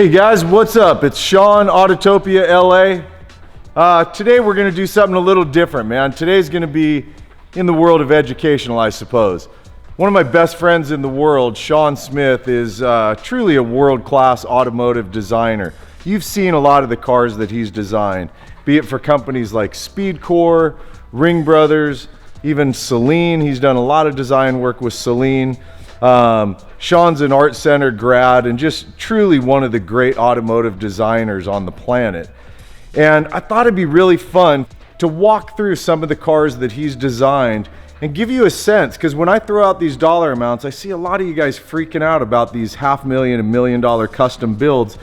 Hey guys, what's up? It's Sean, Autotopia LA. Today we're going to do something a little different, man. Today's going to be in the world of educational, I suppose. One of my best friends in the world, Sean Smith, is truly a world-class automotive designer. You've seen a lot of the cars that he's designed, be it for companies like Speedkore, Ringbrothers, even Saleen. He's done a lot of design work with Saleen. Sean's an art center grad and just truly one of the great automotive designers on the planet. And I thought it'd be really fun to walk through some of the cars that he's designed and give you a sense, because when I throw out these dollar amounts, I see a lot of you guys freaking out about these $500,000 and $1 million custom builds,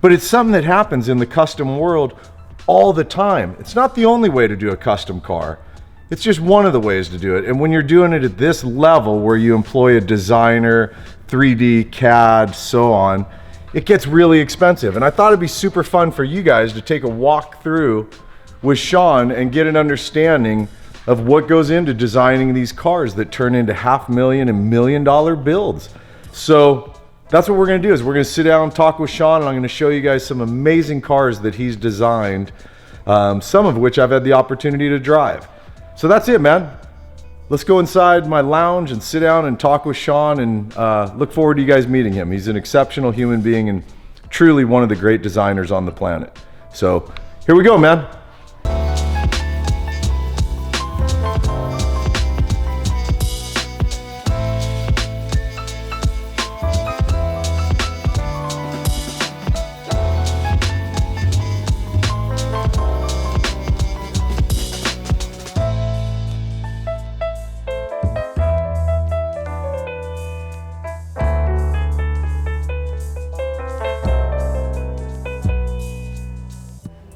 but it's something that happens in the custom world all the time. It's not the only way to do a custom car. It's just one of the ways to do it. And when you're doing it at this level where you employ a designer, 3D, CAD, so on, it gets really expensive. And I thought it'd be super fun for you guys to take a walk through with Sean and get an understanding of what goes into designing these cars that turn into $500,000 and $1 million builds. So that's what we're gonna do, is we're gonna sit down and talk with Sean, and I'm gonna show you guys some amazing cars that he's designed, some of which I've had the opportunity to drive. So that's it, man. Let's go inside my lounge and sit down and talk with Sean, and look forward to you guys meeting him. He's an exceptional human being and truly one of the great designers on the planet. So here we go, man.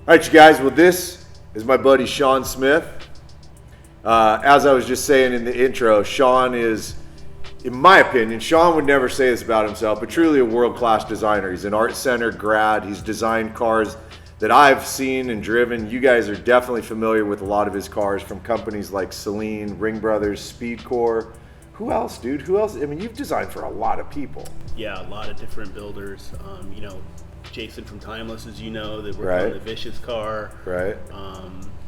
All right, you guys, well, this is my buddy Sean Smith. As I was just saying in the intro, Sean is, in my opinion, Sean would never say this about himself, but truly a world-class designer. He's an art center grad. He's designed cars that I've seen and driven. You guys are definitely familiar with a lot of his cars from companies like Saleen, Ringbrothers, Speedkore. Who else, dude? Who else? I mean, you've designed for a lot of people. Yeah, a lot of different builders. Jason from Timeless, as you know, that worked on the Vicious car. Right.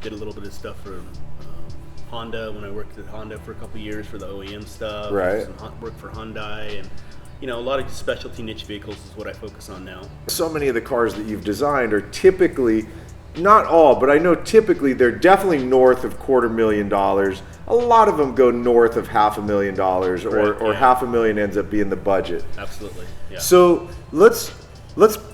Did a little bit of stuff for Honda when I worked at Honda for a couple years for the OEM stuff. Right. Some work for Hyundai, and a lot of specialty niche vehicles is what I focus on now. So many of the cars that you've designed are typically, not all, but I know typically they're definitely north of $250,000. A lot of them go north of $500,000, or $500,000 ends up being the budget. Absolutely. Yeah. So let's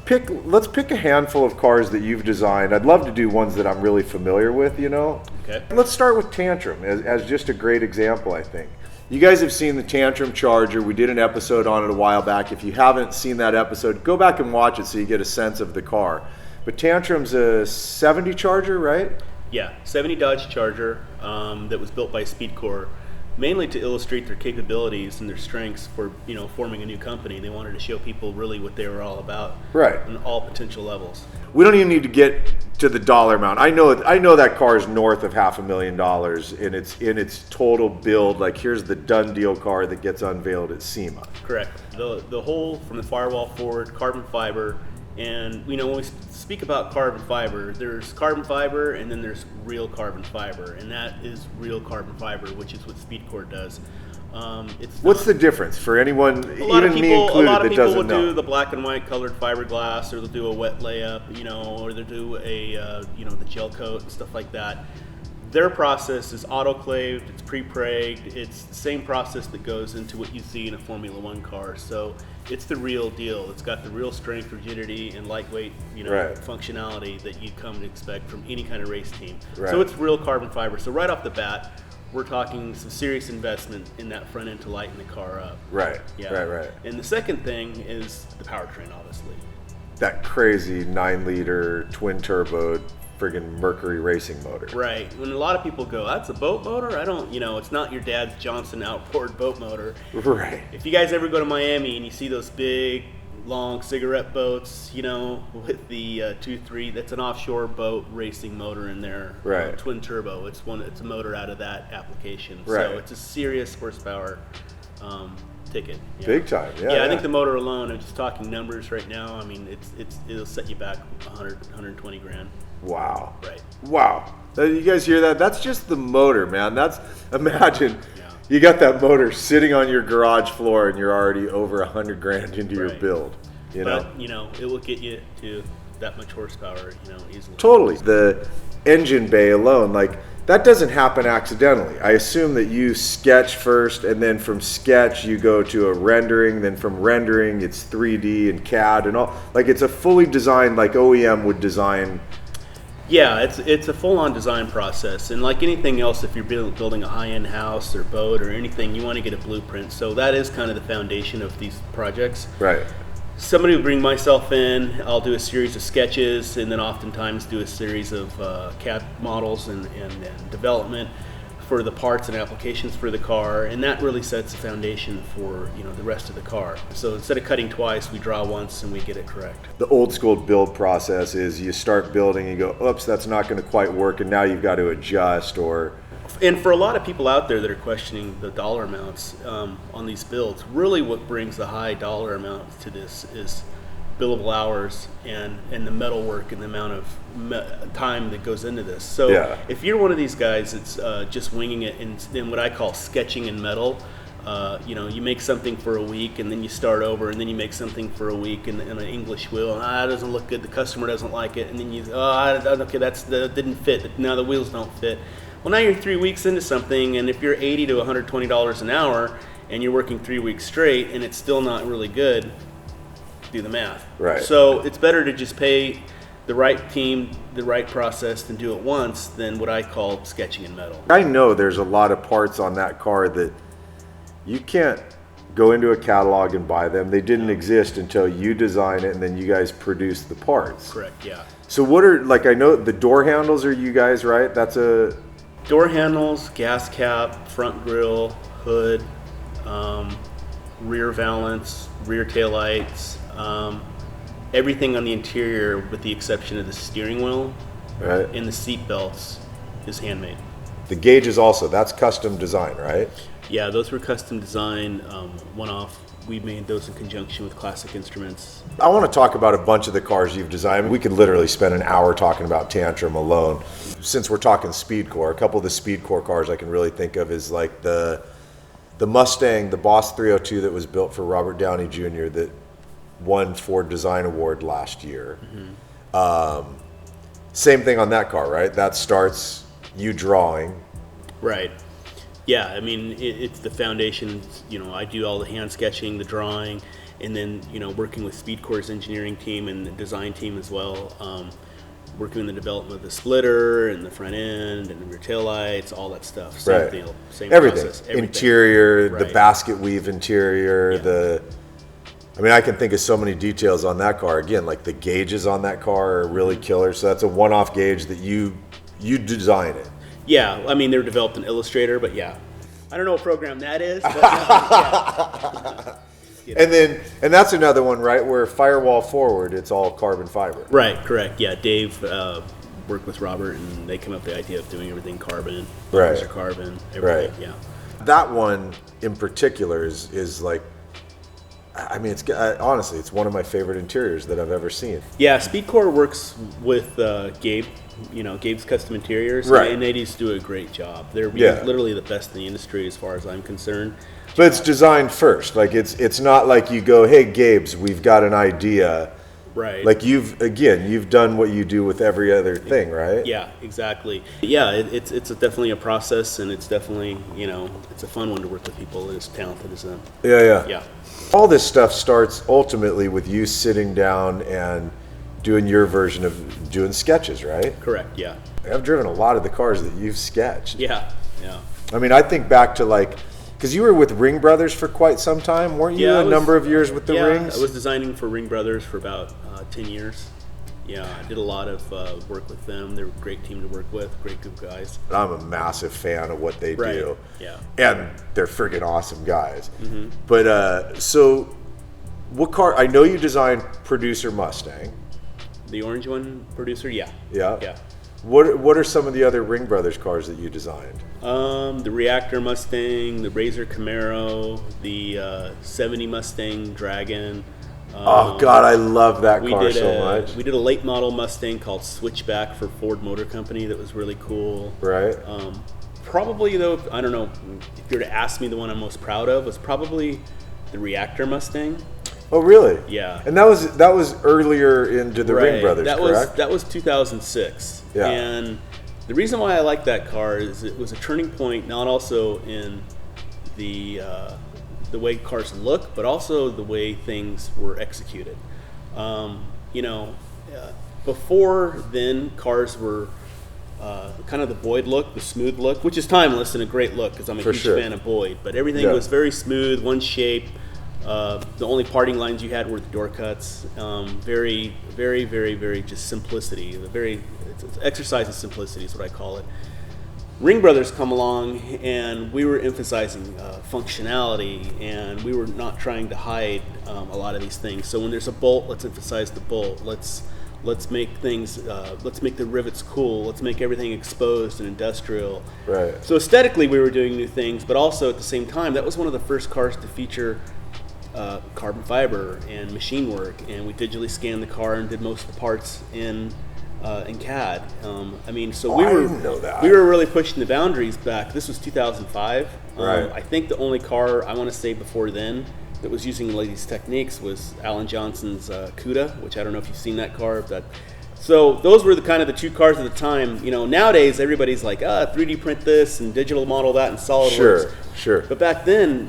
pick a handful of cars that you've designed. I'd love to do ones that I'm really familiar with, Okay. Let's start with Tantrum as just a great example, I think. You guys have seen the Tantrum Charger. We did an episode on it a while back. If you haven't seen that episode, go back and watch it so you get a sense of the car. But Tantrum's a 70 Charger, right? Yeah, 70 Dodge Charger that was built by Speedkore, mainly to illustrate their capabilities and their strengths for forming a new company. They wanted to show people really what they were all about, right, on all potential levels. We don't even need to get to the dollar amount. I know that car is north of $500,000 in its total build. Like, here's the done deal car that gets unveiled at SEMA. Correct. The whole from the firewall forward, carbon fiber. And when we speak about carbon fiber, there's carbon fiber and then there's real carbon fiber, and that is real carbon fiber, which is what Speedkore does. What's the difference for anyone, even me included, that doesn't know? A lot of people will do the black and white colored fiberglass, or they'll do a wet layup, or they'll do a the gel coat and stuff like that. Their process is autoclaved, it's pre-pragged, it's the same process that goes into what you see in a Formula One car. So it's the real deal. It's got the real strength, rigidity, and lightweight, functionality that you come to expect from any kind of race team. Right. So it's real carbon fiber. So right off the bat, we're talking some serious investment in that front end to lighten the car up. Right. Yeah. Right. And the second thing is the powertrain, obviously. That crazy 9-liter twin turbo friggin' Mercury racing motor. Right. When a lot of people go, that's a boat motor? I don't, it's not your dad's Johnson outboard boat motor. Right. If you guys ever go to Miami and you see those big, long cigarette boats, with the 2.3, that's an offshore boat racing motor in there. Right. Twin turbo. It's a motor out of that application. Right. So it's a serious horsepower ticket. Yeah. Big time, yeah. Yeah, I think the motor alone, I'm just talking numbers right now, I mean, it'll set you back 120 grand. Wow. Right. Wow. You guys hear that? That's just the motor, man. Imagine Yeah. you got that motor sitting on your garage floor and you're already over 100 grand into your Right. build. You know? But, it will get you to that much horsepower, easily. Totally. The engine bay alone, like, that doesn't happen accidentally. I assume that you sketch first, and then from sketch you go to a rendering, then from rendering it's 3D and CAD and all. Like, it's a fully designed, like OEM would design. Yeah, it's a full-on design process, and like anything else, if you're building a high-end house or boat or anything, you want to get a blueprint. So that is kind of the foundation of these projects. Right. Somebody will bring myself in, I'll do a series of sketches, and then oftentimes do a series of CAD models and development for the parts and applications for the car, and that really sets the foundation for the rest of the car. So instead of cutting twice, we draw once and we get it correct. The old school build process is you start building, you go, oops, that's not going to quite work, and now you've got to adjust. And for a lot of people out there that are questioning the dollar amounts on these builds, really what brings the high dollar amount to this is billable hours and the metal work and the amount of time that goes into this. So Yeah. if you're one of these guys that's just winging it in what I call sketching in metal, you make something for a week and then you start over, and then you make something for a week in an English wheel, and it doesn't look good, the customer doesn't like it, and then okay, that didn't fit, now the wheels don't fit. Well, now you're 3 weeks into something, and if you're $80 to $120 an hour and you're working 3 weeks straight and it's still not really good, do the math. Right. So it's better to just pay the right team, the right process, and do it once than what I call sketching in metal. I know there's a lot of parts on that car that you can't go into a catalog and buy them. They didn't exist until you design it and then you guys produce the parts. Correct, yeah. So what are, like, I know the door handles are you guys, right? That's a... Door handles, gas cap, front grille, hood, rear valance, rear taillights, everything on the interior with the exception of the steering wheel Right. and the seat belts is handmade. The gauges also, that's custom design, right? Yeah, those were custom design, one-off. We made those in conjunction with Classic Instruments. I want to talk about a bunch of the cars you've designed. We could literally spend an hour talking about Tantrum alone. Since we're talking Speedkore, a couple of the Speedkore cars I can really think of is like the Mustang, the Boss 302 that was built for Robert Downey Jr. that won Ford Design Award last year. Mm-hmm. Same thing on that car, right? That starts you drawing. Right. Yeah, I mean, it's the foundation. I do all the hand sketching, the drawing, and then, working with Speedkore's engineering team and the design team as well, working in the development of the splitter and the front end and the rear taillights, all that stuff. Same Right. deal, same Everything. process. Everything. Interior, the Right. basket weave interior, Yeah. I can think of so many details on that car. Again, like the gauges on that car are really killer. So that's a one-off gauge that you design it. Yeah, I mean, they're developed in Illustrator, but yeah. I don't know what program that is, but yeah. And that's another one, right? Where firewall forward, it's all carbon fiber. Right, correct. Yeah, Dave worked with Robert, and they came up with the idea of doing everything carbon. Right. Or carbon, everything, Right. yeah. That one in particular is like, honestly, it's one of my favorite interiors that I've ever seen. Yeah, Speedkore works with Gabe, Gabe's Custom Interiors, Right. and they just do a great job. They're Yeah. literally the best in the industry as far as I'm concerned. But it's designed first. Like it's not like you go, hey, Gabe's, we've got an idea. Right. Like you've done what you do with every other thing, right? Yeah, exactly. Yeah, it's definitely a process, and it's definitely, it's a fun one to work with people as talented as them. Yeah. Yeah. All this stuff starts ultimately with you sitting down and doing your version of doing sketches, right? Correct, yeah. I've driven a lot of the cars that you've sketched. Yeah. I think back to because you were with Ringbrothers for quite some time, weren't you? Yeah, a number of years with the Rings? I was designing for Ringbrothers for about 10 years. Yeah, I did a lot of work with them. They're a great team to work with, great group of guys. I'm a massive fan of what they Right. do. Yeah. And they're friggin' awesome guys. Mm-hmm. But so what car? I know you designed Producer Mustang. The orange one, producer, yeah. Yeah. Yeah. What are some of the other Ringbrothers cars that you designed? The Reactor Mustang, the Razor Camaro, the 70 Mustang Dragon. Oh God, I love that car so much. We did a late model Mustang called Switchback for Ford Motor Company that was really cool. Right. Probably though, I don't know, if you were to ask me the one I'm most proud of, was probably the Reactor Mustang. Oh really? Yeah. And that was earlier into the Ringbrothers, correct? That was 2006. Yeah. And the reason why I like that car is it was a turning point, not also in the way cars look, but also the way things were executed. Before then, cars were kind of the Boyd look, the smooth look, which is timeless and a great look because I'm a huge fan of Boyd. But everything was very smooth, one shape. The only parting lines you had were the door cuts. Very, very, very, very just simplicity. It's exercise in simplicity is what I call it. Ringbrothers come along, and we were emphasizing functionality, and we were not trying to hide a lot of these things. So when there's a bolt, let's emphasize the bolt. Let's make things. Let's make the rivets cool. Let's make everything exposed and industrial. Right. So aesthetically, we were doing new things, but also at the same time, that was one of the first cars to feature carbon fiber and machine work, and we digitally scanned the car and did most of the parts in CAD. We were really pushing the boundaries back. This was 2005. Right. I think the only car I want to say before then that was using these techniques was Alan Johnson's Cuda, which I don't know if you've seen that car. So those were the two cars at the time. Nowadays everybody's like, 3D print this and digital model that in SolidWorks. Sure. But back then,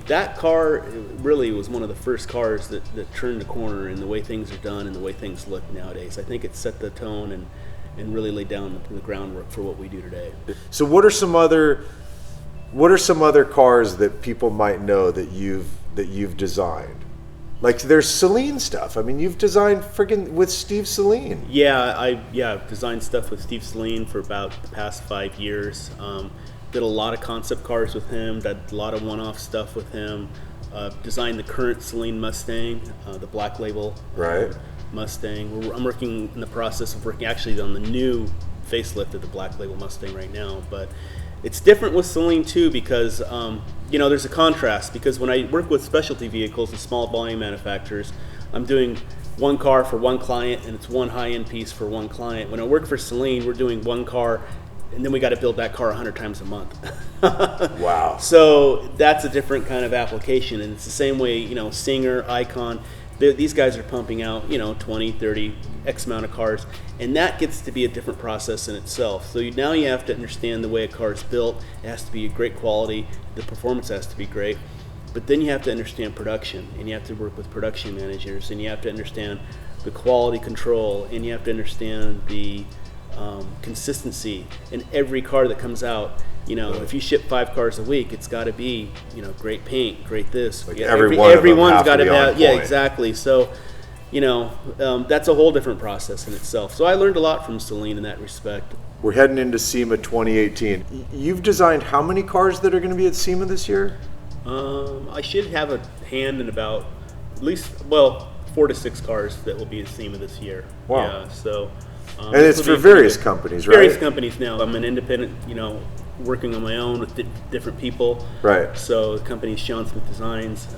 that car really was one of the first cars that turned the corner in the way things are done and the way things look nowadays. I think it set the tone and really laid down the groundwork for what we do today. So what are some other cars that people might know that you've designed? Like there's Saleen stuff. You've designed friggin' with Steve Saleen. Yeah, I've designed stuff with Steve Saleen for about the past 5 years. Did a lot of concept cars with him, did a lot of one-off stuff with him. Designed the current Saleen Mustang, the Black Label Mustang. I'm working in the process of working actually on the new facelift of the Black Label Mustang right now. But it's different with Saleen too because there's a contrast. Because when I work with specialty vehicles and small volume manufacturers, I'm doing one car for one client and it's one high-end piece for one client. When I work for Saleen, we're doing one car and then we got to build that car 100 times a month. Wow. So that's a different kind of application, and it's the same way, Singer, Icon, these guys are pumping out, 20, 30, X amount of cars, and that gets to be a different process in itself. So now you have to understand the way a car is built. It has to be great quality. The performance has to be great. But then you have to understand production, and you have to work with production managers, and you have to understand the quality control, and you have to understand the consistency in every car that comes out. If you ship 5 cars a week, it's got to be, great paint, great this. Like yeah, everyone's got to have. Yeah, exactly. So, that's a whole different process in itself. So I learned a lot from Saleen in that respect. We're heading into SEMA 2018. You've designed how many cars that are going to be at SEMA this year? I should have a hand in about at least 4 to 6 cars that will be at SEMA this year. Wow. Yeah, so. And it's for various companies, right? Various companies now. I'm an independent, working on my own with different people. Right. So the company is Sean Smith Designs.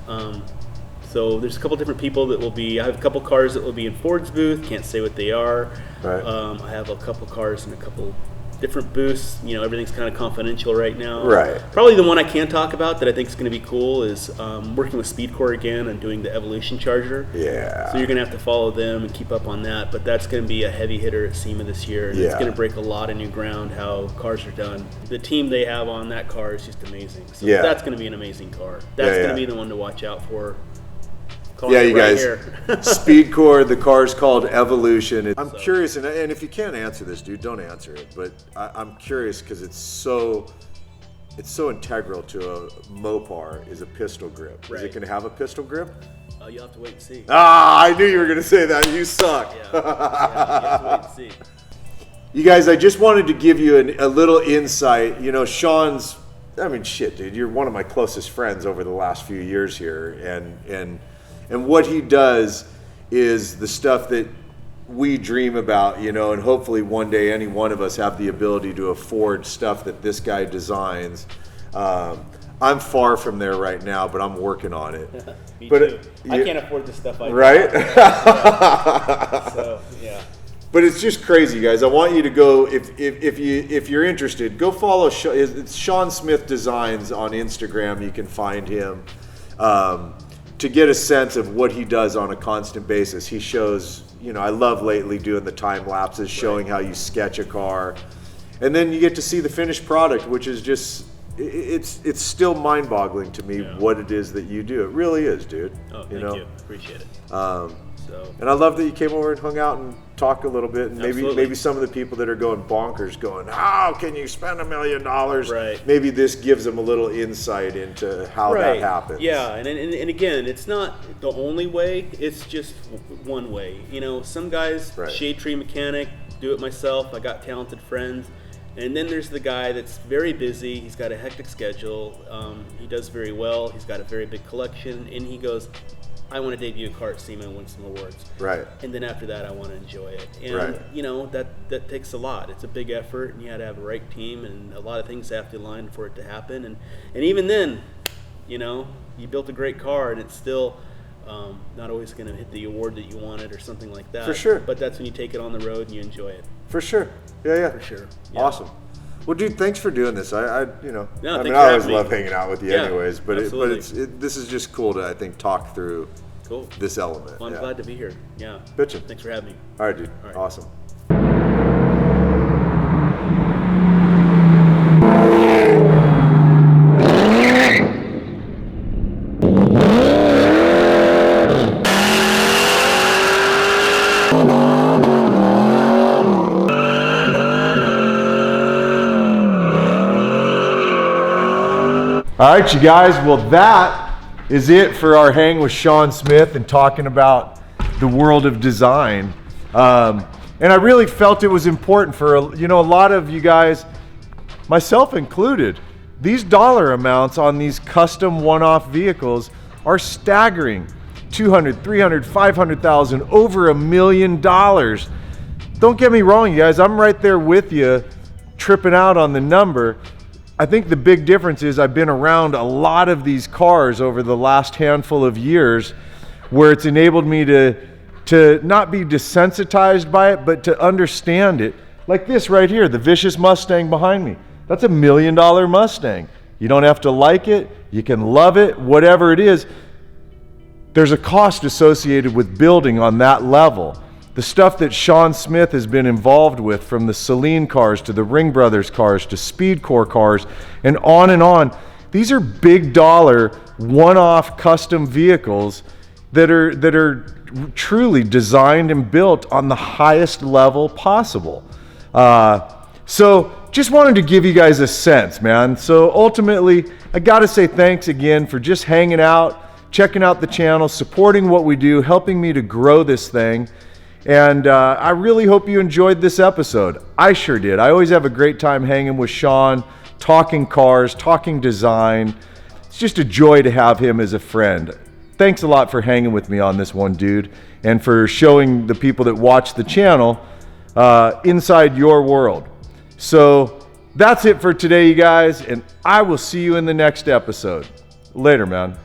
So there's a couple different people that will be. I have a couple cars that will be in Ford's booth. Can't say what they are. Right. I have a couple cars in a couple different booths. Everything's kind of confidential right now. Right. Probably the one I can talk about that I think is going to be cool is working with Speedkore again and doing the Evolution Charger. Yeah. So you're going to have to follow them and keep up on that. But that's going to be a heavy hitter at SEMA this year. And it's going to break a lot of new ground how cars are done. The team they have on that car is just amazing. So that's going to be an amazing car. That's going to be the one to watch out for. You guys, Speedkore, the car's called Evolution. I'm curious, and if you can't answer this, dude, don't answer it. But I'm curious because it's so integral to a Mopar is a pistol grip. Right. Is it going to have a pistol grip? You'll have to wait and see. I knew you were going to say that. You suck. Yeah, you have to wait and see. You guys, I just wanted to give you a little insight. Sean's, dude, you're one of my closest friends over the last few years here, and what he does is the stuff that we dream about, you know, and hopefully one day any one of us have the ability to afford stuff that this guy designs. I'm far from there right now, but I'm working on it. Me but too. I can't afford the stuff I do. Right? So yeah. But it's just crazy, guys. I want you to go, if you're interested, go follow it's Sean Smith Designs on Instagram. You can find him to get a sense of what he does on a constant basis. He shows, you know, I love lately doing the time lapses, showing how you sketch a car, and then you get to see the finished product, which is just, it's still mind-boggling to me what it is that you do. It really is, dude. Oh, thank you. Appreciate it. And I love that you came over and hung out and talked a little bit, and Absolutely. maybe some of the people that are going bonkers, going, how can you spend $1 million? Right. Maybe this gives them a little insight into how that happens. Yeah, and again, it's not the only way. It's just one way. You know, some guys, shade tree mechanic, do it myself. I got talented friends. And then there's the guy that's very busy. He's got a hectic schedule. He does very well. He's got a very big collection. And he goes, I want to debut a car at SEMA and win some awards. Right. And then after that, I want to enjoy it. And, you know, that takes a lot. It's a big effort, and you had to have a right team, and a lot of things have to align for it to happen. And even then, you know, you built a great car, and it's still not always going to hit the award that you wanted or something like that. For sure. But that's when you take it on the road and you enjoy it. For sure. Yeah. For sure. Yeah. Awesome. Well, dude, thanks for doing this. I I always love hanging out with you, anyways. But absolutely. this is just cool to, I think, talk through this element. Well, I'm glad to be here. Yeah. Bitchin'. Thanks for having me. All right, dude. All right. Awesome. All right, you guys. Well, that is it for our hang with Sean Smith and talking about the world of design. And I really felt it was important for a lot of you guys, myself included. These dollar amounts on these custom one-off vehicles are staggering. 200, 300, 500,000, over $1 million. Don't get me wrong, you guys. I'm right there with you, tripping out on the number. I think the big difference is I've been around a lot of these cars over the last handful of years, where it's enabled me to not be desensitized by it, but to understand it. Like this right here, the vicious Mustang behind me. That's $1 million Mustang. You don't have to like it. You can love it, whatever it is. There's a cost associated with building on that level. The stuff that Sean Smith has been involved with, from the Saleen cars to the Ringbrothers cars to Speedkore cars and on, these are big dollar, one-off custom vehicles that are truly designed and built on the highest level possible. So just wanted to give you guys a sense, man. So ultimately, I gotta say thanks again for just hanging out, checking out the channel, supporting what we do, helping me to grow this thing. And I really hope you enjoyed this episode. I sure did. I always have a great time hanging with Sean, talking cars, talking design. It's just a joy to have him as a friend. Thanks a lot for hanging with me on this one, dude, and for showing the people that watch the channel inside your world. So that's it for today, you guys, and I will see you in the next episode. Later, man.